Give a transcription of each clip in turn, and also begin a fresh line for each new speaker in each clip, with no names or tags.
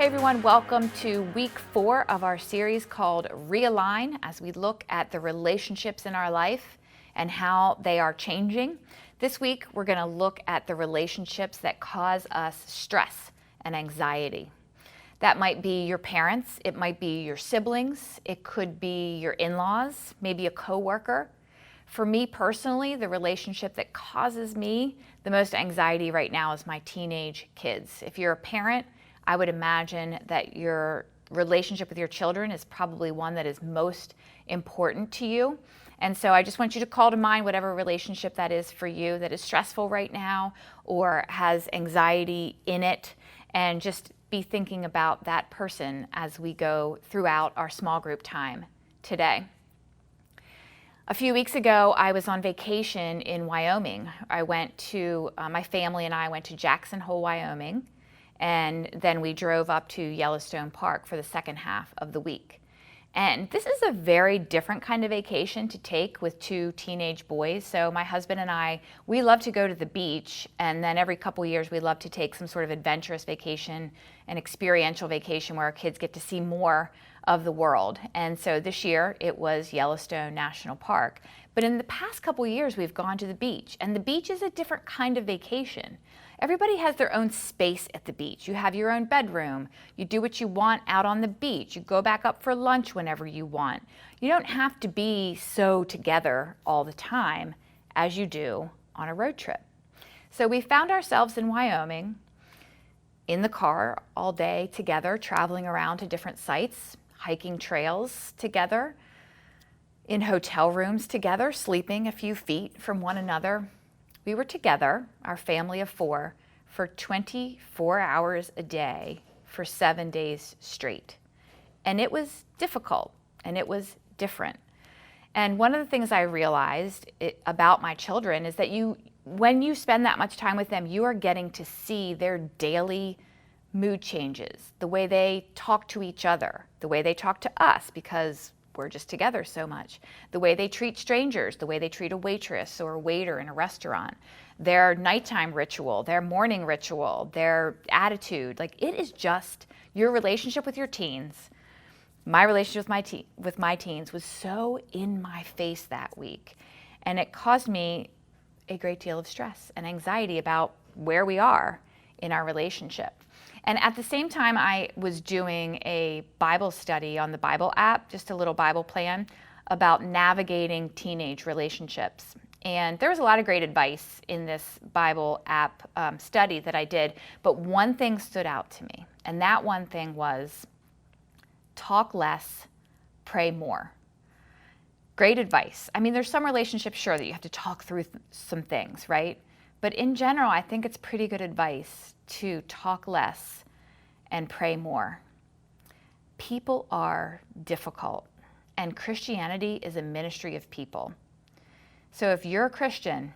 Hey everyone, welcome to week 4 of our series called Realign, as we look at the relationships in our life and how they are changing. This week, we're going to look at the relationships that cause us stress and anxiety. That might be your parents, it might be your siblings, it could be your in-laws, maybe a coworker. For me personally, the relationship that causes me the most anxiety right now is my teenage kids. If you're a parent, I would imagine that your relationship with your children is probably one that is most important to you. And so I just want you to call to mind whatever relationship that is for you that is stressful right now or has anxiety in it, and just be thinking about that person as we go throughout our small group time today. A few weeks ago, I was on vacation in Wyoming. I went to, my family and I went to Jackson Hole, Wyoming, and then we drove up to Yellowstone Park for the second half of the week. And this is a very different kind of vacation to take with 2 teenage boys. So my husband and I, we love to go to the beach, and then every couple years we love to take some sort of adventurous vacation, an experiential vacation where our kids get to see more of the world. And so this year it was Yellowstone National Park. But in the past couple years we've gone to the beach, and the beach is a different kind of vacation. Everybody has their own space at the beach. You have your own bedroom. You do what you want out on the beach. You go back up for lunch whenever you want. You don't have to be so together all the time as you do on a road trip. So we found ourselves in Wyoming in the car all day together, traveling around to different sites, hiking trails together, in hotel rooms together, sleeping a few feet from one another. We were together, our family of 4, for 24 hours a day for 7 days straight. And it was difficult, and it was different. And one of the things I realized about my children is that when you spend that much time with them, you are getting to see their daily mood changes, the way they talk to each other, the way they talk to us because we're just together so much, the way they treat strangers, the way they treat a waitress or a waiter in a restaurant, their nighttime ritual, their morning ritual, their attitude. Like, it is just your relationship with your teens. My relationship with my teens was so in my face that week, and it caused me a great deal of stress and anxiety about where we are in our relationship. And at the same time, I was doing a Bible study on the Bible app, just a little Bible plan about navigating teenage relationships. And there was a lot of great advice in this Bible app study that I did, but one thing stood out to me, and that one thing was talk less, pray more. Great advice. I mean, there's some relationships, sure, that you have to talk through some things, right? But in general, I think it's pretty good advice to talk less and pray more. People are difficult, and Christianity is a ministry of people. So if you're a Christian,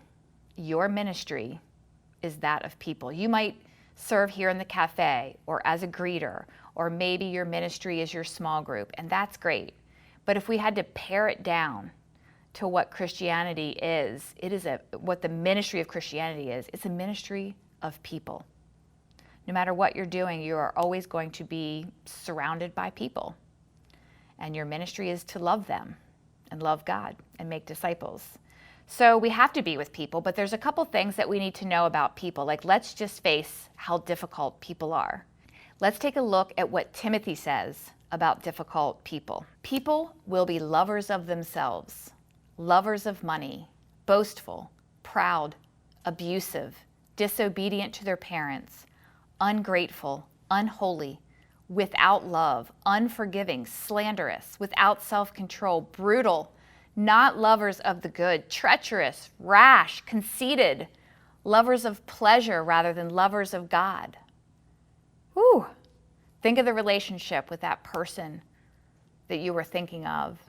your ministry is that of people. You might serve here in the cafe or as a greeter, or maybe your ministry is your small group, and that's great. But if we had to pare it down to what Christianity is, what the ministry of Christianity is, it's a ministry of people. No matter what you're doing, you are always going to be surrounded by people. And your ministry is to love them and love God and make disciples. So we have to be with people, but there's a couple things that we need to know about people. Like, let's just face how difficult people are. Let's take a look at what Timothy says about difficult people. People will be lovers of themselves, lovers of money, boastful, proud, abusive, disobedient to their parents, ungrateful, unholy, without love, unforgiving, slanderous, without self-control, brutal, not lovers of the good, treacherous, rash, conceited, lovers of pleasure rather than lovers of God. Whew. Think of the relationship with that person that you were thinking of,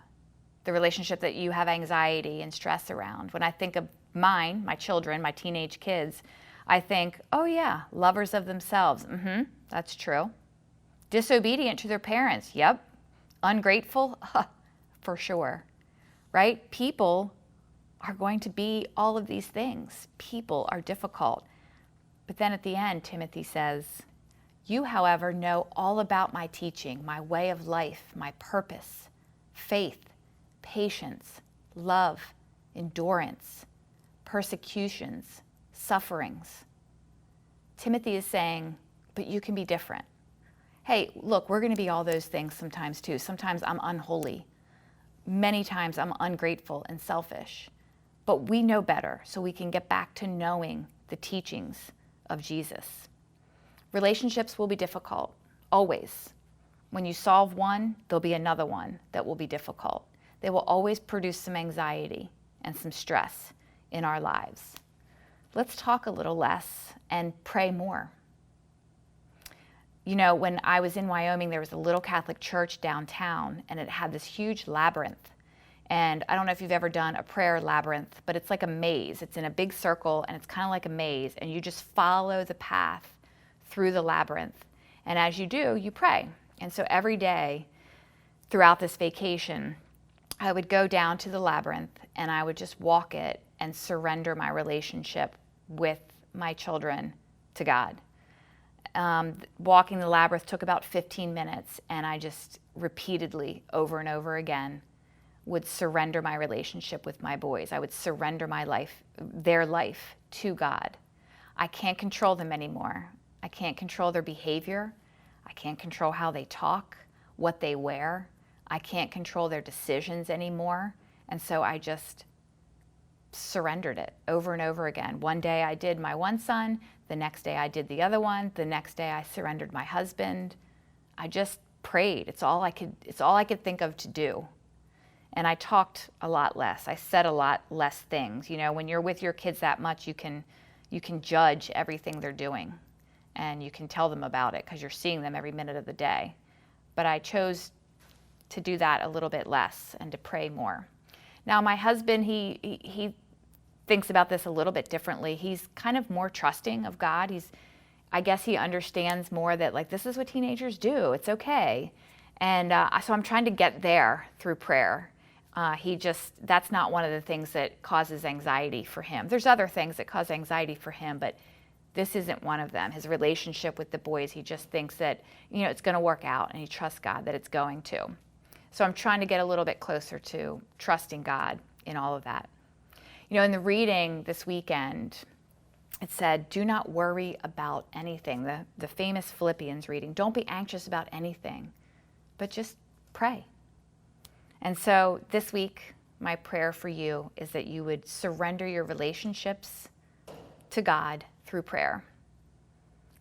the relationship that you have anxiety and stress around. When I think of mine, my children, my teenage kids, I think, oh yeah, lovers of themselves. That's true. Disobedient to their parents. Yep. Ungrateful. For sure. Right? People are going to be all of these things. People are difficult. But then at the end, Timothy says, You, however, know all about my teaching, my way of life, my purpose, faith, patience, love, endurance, persecutions, sufferings. Timothy is saying, but you can be different. Hey, look, we're going to be all those things sometimes too. Sometimes I'm unholy. Many times I'm ungrateful and selfish. But we know better, so we can get back to knowing the teachings of Jesus. Relationships will be difficult, always. When you solve one, there'll be another one that will be difficult. They will always produce some anxiety and some stress in our lives. Let's talk a little less and pray more. You know, when I was in Wyoming, there was a little Catholic church downtown, and it had this huge labyrinth. And I don't know if you've ever done a prayer labyrinth, but it's like a maze. It's in a big circle, and it's kind of like a maze, and you just follow the path through the labyrinth. And as you do, you pray. And so every day throughout this vacation, I would go down to the labyrinth, and I would just walk it and surrender my relationship with my children to God. Walking the labyrinth took about 15 minutes, and I just repeatedly, over and over again, would surrender my relationship with my boys. I would surrender my life, their life, to God. I can't control them anymore. I can't control their behavior. I can't control how they talk, what they wear. I can't control their decisions anymore. And so I just surrendered it over and over again. One day I did my one son, the next day I did the other one, the next day I surrendered my husband. I just prayed. It's all I could think of to do. And I talked a lot less. I said a lot less things. You know, when you're with your kids that much, you can judge everything they're doing, and you can tell them about it because you're seeing them every minute of the day. But I chose to do that a little bit less and to pray more. Now, my husband, he thinks about this a little bit differently. He's kind of more trusting of God. I guess he understands more that, like, this is what teenagers do. It's okay. And so I'm trying to get there through prayer. That's not one of the things that causes anxiety for him. There's other things that cause anxiety for him, but this isn't one of them. His relationship with the boys, he just thinks that, you know, it's going to work out, and he trusts God that it's going to. So I'm trying to get a little bit closer to trusting God in all of that. You know, in the reading this weekend, it said, do not worry about anything. The famous Philippians reading, don't be anxious about anything, but just pray. And so this week, my prayer for you is that you would surrender your relationships to God through prayer,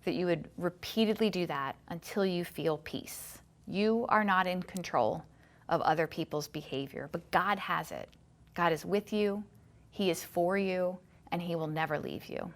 that you would repeatedly do that until you feel peace. You are not in control of other people's behavior, but God has it. God is with you, He is for you, and He will never leave you.